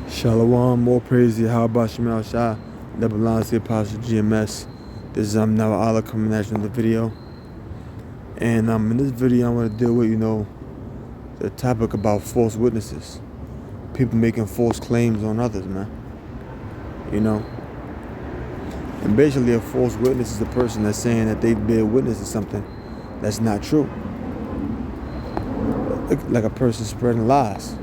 Shalom, more praise to Yahweh Shemal Shah, that belongs to the Apostle GMS. This is now Allah coming at you in the video. And in this video I want to deal with, the topic about false witnesses. People making false claims on others, man. And basically a false witness is a person that's saying that they bear witness to something that's not true. Like a person spreading lies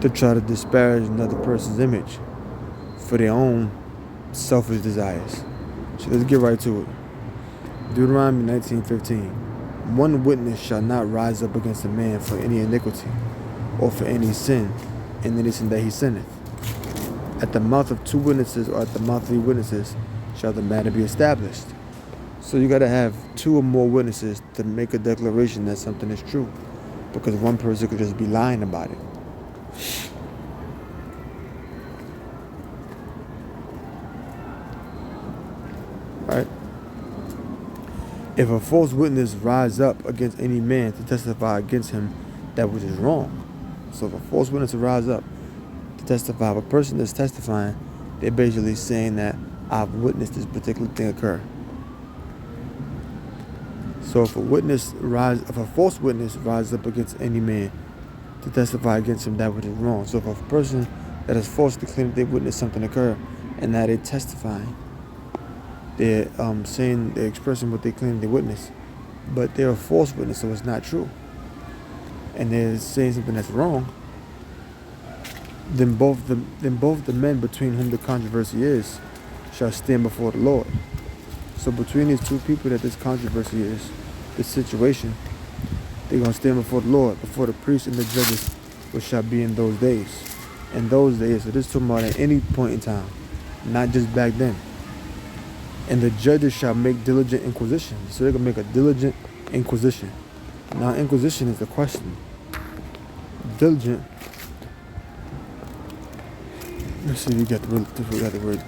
to try to disparage another person's image for their own selfish desires. So let's get right to it. Deuteronomy 19:15. One witness shall not rise up against a man for any iniquity or for any sin in anything that he sinneth. At the mouth of two witnesses or at the mouth of three witnesses shall the matter be established. So you got to have two or more witnesses to make a declaration that something is true, because one person could just be lying about it. Right? If a false witness rise up against any man to testify against him that which is wrong. So if a false witness rise up to testify, if a person is testifying, they're basically saying that I've witnessed this particular thing occur. So if a false witness rises up against any man to testify against him that which is wrong. So if a person that is falsely claiming they witnessed something occur, and now they're testifying, they're they're expressing what they claim they witnessed, but they're a false witness, so it's not true, and they're saying something that's wrong, then both the men between whom the controversy is shall stand before the Lord. So between these two people that this controversy is, this situation, they're going to stand before the Lord, before the priests and the judges, which shall be in those days. In those days, so this is talking about at any point in time, not just back then. And the judges shall make diligent inquisition. So they're going to make a diligent inquisition. Now, inquisition is the question. Diligent. Let's see, we got the word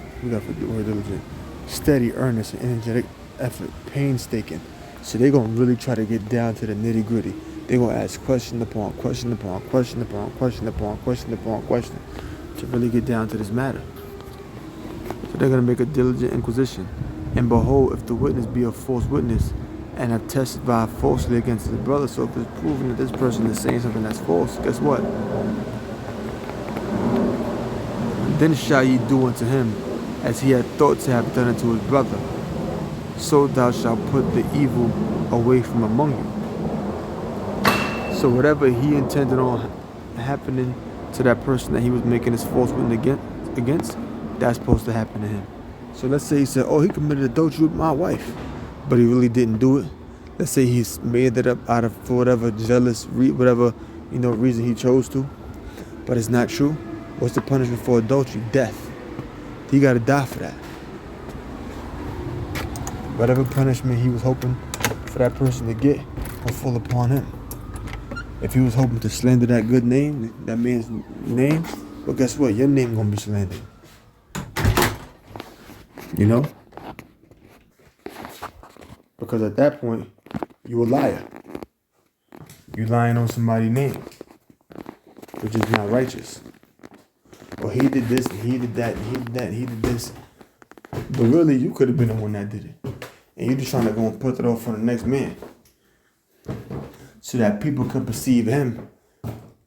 diligent. Steady, earnest, and energetic effort, painstaking. So they're going to really try to get down to the nitty gritty. They're going to ask question upon question upon question upon question upon question upon question to really get down to this matter. So they're going to make a diligent inquisition. And behold, if the witness be a false witness and have testified falsely against his brother, so if it's proven that this person is saying something that's false, guess what? Then shall ye do unto him as he had thought to have done unto his brother. So thou shalt put the evil away from among you. So whatever he intended on happening to that person that he was making his false witness against, that's supposed to happen to him. So let's say he said, he committed adultery with my wife, but he really didn't do it. Let's say he's made it up out of, for whatever jealous, reason he chose to, but it's not true. What's the punishment for adultery? Death. He got to die for that. Whatever punishment he was hoping for that person to get will fall upon him. If he was hoping to slander that good name, that man's name, well, guess what? Your name gonna be slandered. Because at that point, you a liar. You lying on somebody's name, which is not righteous. Or he did this, and he did that, and he did that, and he did this. But really, you could have been the one that did it. And you're just trying to go and put it off on the next man, so that people could perceive him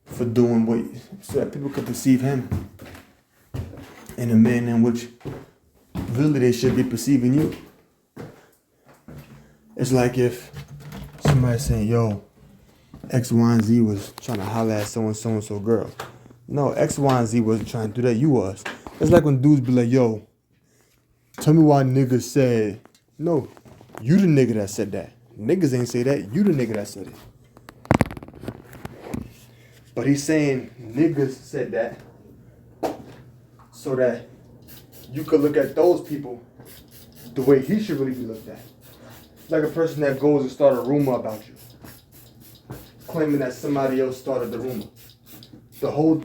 for doing so that people could perceive him in a manner in which really they should be perceiving you. It's like if somebody's saying, X, Y, and Z was trying to holler at so-and-so girl. No, X, Y, and Z wasn't trying to do that. You was. It's like when dudes be like, tell me why niggas said. No, you the nigga that said that. Niggas ain't say that. You the nigga that said it. But he's saying niggas said that so that you could look at those people the way he should really be looked at. It's like a person that goes and start a rumor about you, claiming that somebody else started the rumor. The whole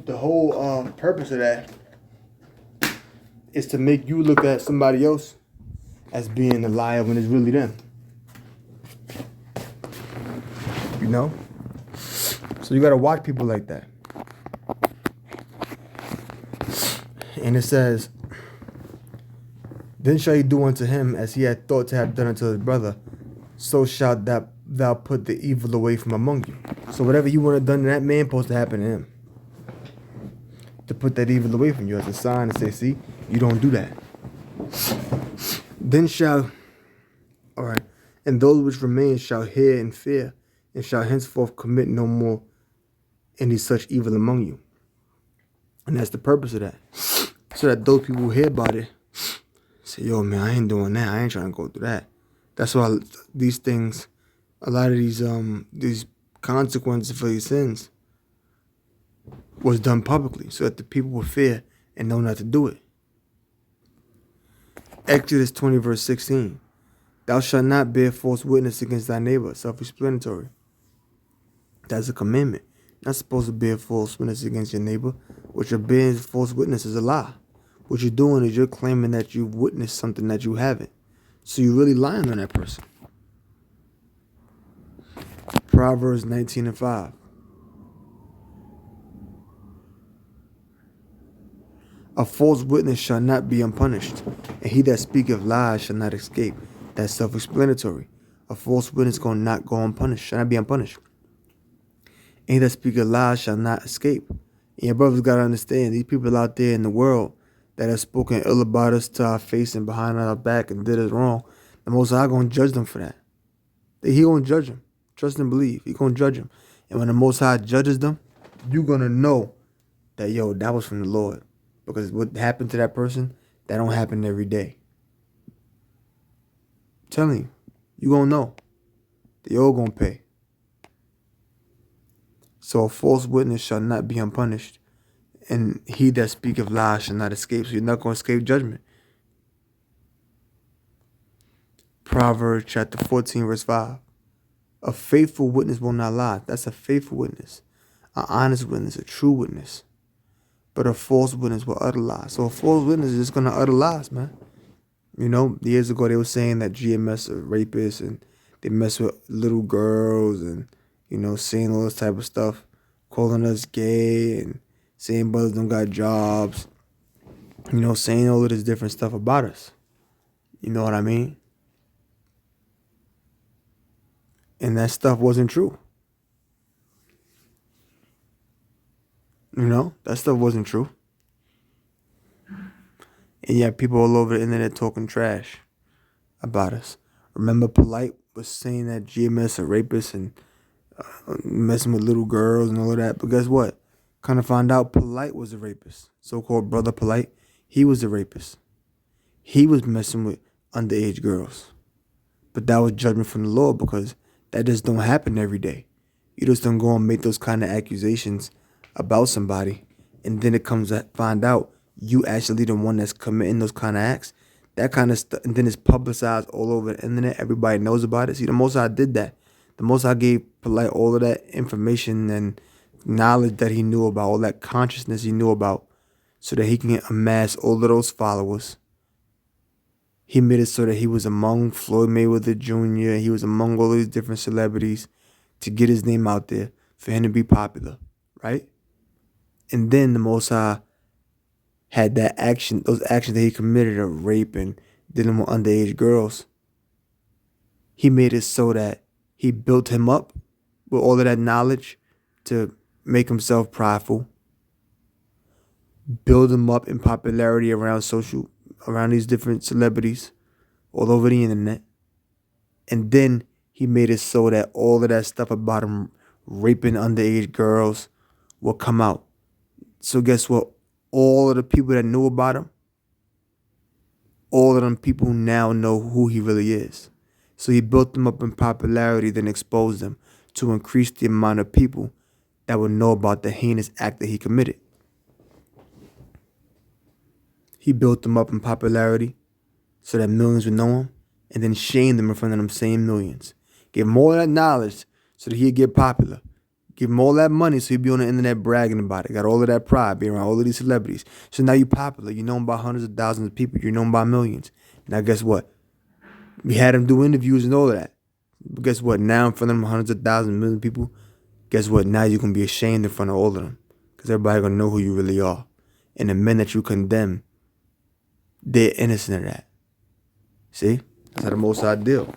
purpose of that is to make you look at somebody else as being a liar when it's really them. So you gotta watch people like that. And it says, then shall he do unto him as he had thought to have done unto his brother, so shalt thou put the evil away from among you. So whatever you want to done to that man, supposed to happen to him. To put that evil away from you as a sign to say, see, you don't do that. Then shall, all right, and those which remain shall hear and fear, and shall henceforth commit no more any such evil among you. And that's the purpose of that. So that those people who hear about it say, yo, man, I ain't doing that. I ain't trying to go through that. That's why these things, a lot of these consequences for these sins was done publicly so that the people would fear and know not to do it. Exodus 20 verse 16. Thou shalt not bear false witness against thy neighbor. Self-explanatory. That's a commandment. Not supposed to bear false witness against your neighbor. What you're bearing false witness is a lie. What you're doing is you're claiming that you've witnessed something that you haven't. So you're really lying on that person. Proverbs 19 and 5. A false witness shall not be unpunished, and he that speaketh lies shall not escape. That's self-explanatory. A false witness gonna not go unpunished, shall not be unpunished. And he that speaketh lies shall not escape. And your brothers gotta understand, these people out there in the world that have spoken ill about us to our face and behind our back and did us wrong, the Most High gonna judge them for that. He gonna judge them. Trust and believe. He gonna judge them. And when the Most High judges them, you gonna know that, yo, that was from the Lord. Because what happened to that person, that don't happen every day. I'm telling you, you gonna know. They all gonna pay. So a false witness shall not be unpunished, and he that speaketh lies shall not escape. So you're not gonna escape judgment. Proverbs chapter 14, verse 5. A faithful witness will not lie. That's a faithful witness. An honest witness, a true witness. But a false witness will utter lies. So a false witness is just going to utter lies, man. You know, years ago they were saying that GMS are rapists and they mess with little girls and, you know, saying all this type of stuff, calling us gay and saying brothers don't got jobs, you know, saying all of this different stuff about us. You know what I mean? And that stuff wasn't true. You know, that stuff wasn't true. And yet people all over the internet talking trash about us. Remember Polite was saying that GMS are rapists and messing with little girls and all of that. But guess what? Kind of found out Polite was a rapist. So-called brother Polite, he was a rapist. He was messing with underage girls. But that was judgment from the Lord because that just don't happen every day. You just don't go and make those kind of accusations about somebody, and then it comes to find out you actually the one that's committing those kind of acts. That kind of stuff, and then it's publicized all over the internet. Everybody knows about it. See, the Most High did that. The Most High gave Polite all of that information and knowledge that he knew about, all that consciousness he knew about, so that he can amass all of those followers. He made it so that he was among Floyd Mayweather Jr., he was among all these different celebrities to get his name out there for him to be popular, right? And then the Most High had that action, those actions that he committed of rape and dealing with underage girls. He made it so that he built him up with all of that knowledge to make himself prideful, build him up in popularity around these different celebrities all over the internet. And then he made it so that all of that stuff about him raping underage girls will come out. So guess what? All of the people that knew about him, all of them people now know who he really is. So he built them up in popularity, then exposed them to increase the amount of people that would know about the heinous act that he committed. He built them up in popularity so that millions would know him, and then shamed them in front of them same millions. Gave him all that knowledge so that he'd get popular. Give him all that money so he'd be on the internet bragging about it. Got all of that pride, being around all of these celebrities. So now you're popular. You're known by hundreds of thousands of people. You're known by millions. Now guess what? We had him do interviews and all of that. But guess what? Now in front of them hundreds of thousands, millions of people, guess what? Now you're going to be ashamed in front of all of them. Because everybody going to know who you really are. And the men that you condemn, they're innocent of that. See? That's how the Most High deal.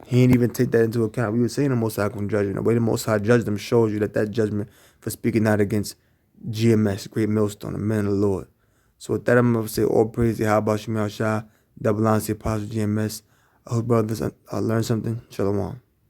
He ain't even take that into account. We were saying the Most High can judge you. The way the Most High judged them shows you that judgment for speaking out against GMS, Great Millstone, the men of the Lord. So with that, I'm going to say all praise to Yahweh Shai, double honor to Apostle GMS. I hope brothers learned something. Shalom.